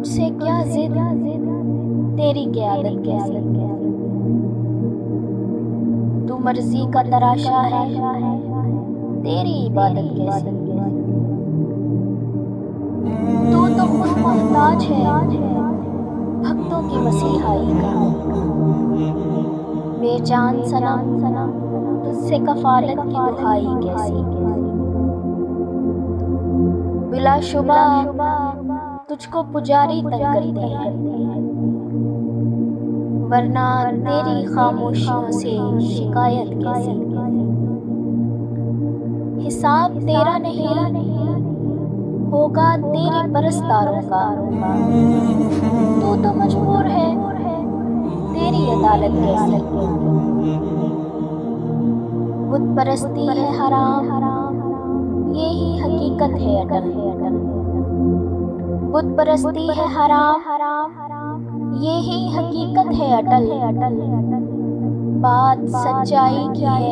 तुझसे क्या जिद, तेरी क़यादत कैसी। तू मर्जी का तराशा है, तेरी इबादत कैसी। तू तो खुद मोहताज है भक्तों की मसीहाई का। बेजान सनम तुझसे कफालत की दुहाई कैसी। बिलाशुबा तुझको पुजारी तंग करते हैं, वरना तेरी खामोशियों से शिकायत कैसी। हिसाब तेरा नहीं होगा तेरे परस्तारों का। तू तो मजबूर है, तेरी अदालत कैसी। बुत परस्ती है हराम, यही हकीकत है अटल। बुत परस्ती है हराम, यही हकीकत है अटल। बात सच्चाई की है,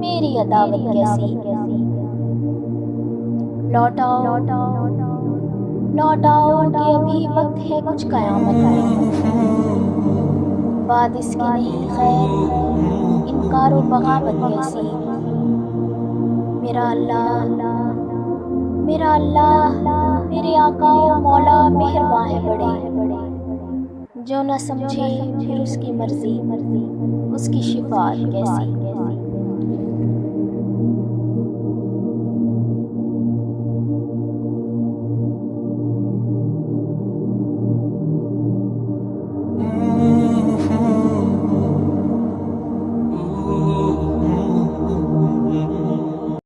मेरी अदावत कैसी। लौट आओ कि अभी वक्त है कुछ कयामत में। बाद इसके नहीं खैर, इनकारो बगावत कैसी। मेरा अल्लाह मेरे आका और मौला मेहरबान है बड़े। जो न समझे फिर उसकी मर्जी, उसकी शिफात कैसी।